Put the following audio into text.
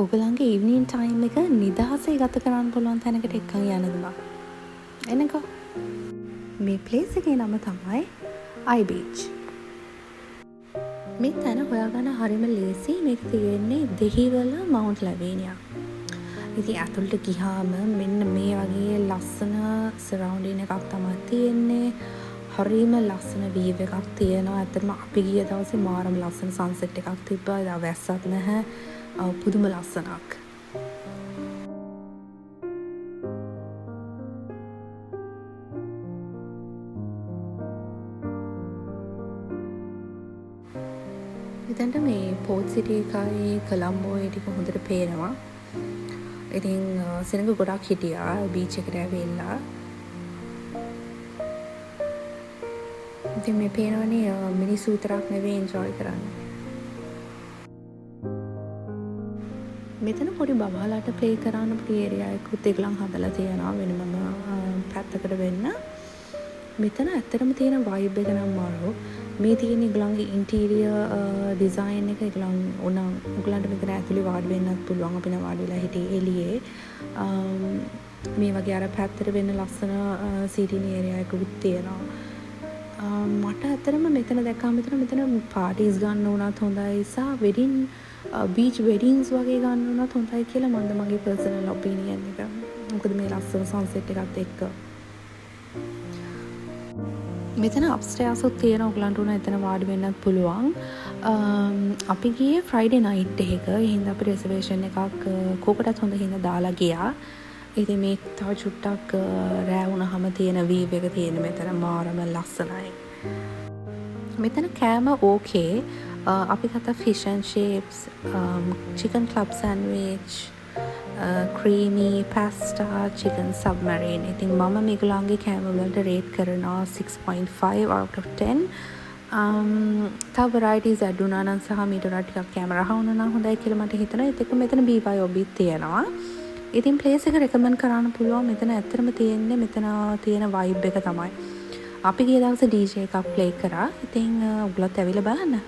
ඔයගලන්ගේ ඉවනින් time එක නිදහසේ ගත කරන්න පුළුවන් තැනකට එක්කන් යනදවා. එනකෝ මේ ප්ලේස් එකේ නම තමයි I Beach. මේ තැන හොයාගන්න හරිම ලේසි. මේක තියෙන්නේ දෙහිවල මවුන්ට් ලැවීනියා. ඉතින් ඇතුළට ගිහාම මෙන්න මේ වගේ ලස්සන සරවුන්ඩින් එකක් තමයි තියෙන්නේ. හරිම ලස්සන වීව් එකක් තියෙනවා. ඇත්තටම අපි ගිය දවසේ මාරම ලස්සන සන්සෙට් එකක් තිබ්බා. ඒදා වැස්සත් නැහැ. පුදුම ලස්සනක්. මෙතනට මේ පෝට් සිටි එකයි කොලම්බෝ ඒ ටික හොඳට පේනවා. ඉතින් සෙනඟ ගොඩක් හිටියා බීච් එකට ඇවිල්ලා. ඉතින් මේ පේනවනේ මිනිස්සු විතරක් නෙවෙයි එන්ජොයි කරන්නේ. මෙතන පොඩි බබාලාට ප්ලේ කරන්න පොඩි ඒරියා එකකුත් ඒගොල්ලන් හදලා තියෙනවා වෙනම පැත්තකට වෙන්න. මෙතන ඇත්තටම තියෙන වයිබ් එක නම් මාරු. මේ තියෙන ඒගොල්ලන්ගේ ඉන්ටීරියර් ඩිසයින් එක ඒගොල්ලන්ට මෙතන ඇතුලේ වාඩි වෙන්නත් පුළුවන්. අපි නම් වාඩි වෙලා හිටියේ එළියේ. මේ වගේ අර පැත්තට වෙන්න ලස්සන සීටින් ඒරියා එකකුත් තියෙනවා. මට ඇත්තටම මෙතන දැක්කම මෙතන පාටිස් ගන්න උනත් හොඳයි සහ වෙඩින් බීච් වෙඩින්ස් වගේ ගන්න උනත් හොඳයි කියලා මගේ පර්සනල් ඔපිනියන් එක. මොකද මේ ලස්සන සන්සෙට් එකත් එක්ක. මෙතන අප්ස්ටේර්ස් උත් තියෙන ඔයගලන්ට උන එතන වාඩි වෙන්නත් පුළුවන්. අපි ගියේ ෆ්‍රයිඩේ නයිට් එකක. ඒ හින්දා අපි රිසර්වේෂන් එකක් කෝකටත් හොඳ හින්දා දාලා ගියා. ඉතින් මේ තව චුට්ටක් රෑ වුණාම තියෙන වීව් එක තියෙන මෙතන මාරම ලස්සනයි. මෙතන කෑම ඕකේ. අපි ගත්ත fish and chips, chicken club sandwich, creamy pasta, chicken submarine. ඉතින් මම මේගොල්ලන්ගේ කෑම වලට රේට් කරනවා 6.5 out of 10. තව varieties add වුණා නම් සහ මීට වඩා ටිකක් කැමරා රහ වුණා නම් හොඳයි කියලා මට හිතෙනවා. ඒත් එක්ක මෙතන BYOB තියෙනවා. ඉතින් ප්ලේස් එක රෙකමන්ඩ් කරන්න පුළුවන්. මෙතන ඇත්තටම තියෙන්නේ මෙතන තියෙන වයිබ් එක තමයි. අපි ගිය දවසේ DJ එකක් ප්ලේ කරා. ඉතින් ඔයගොල්ලොත් ඇවිල්ලා බලන්න.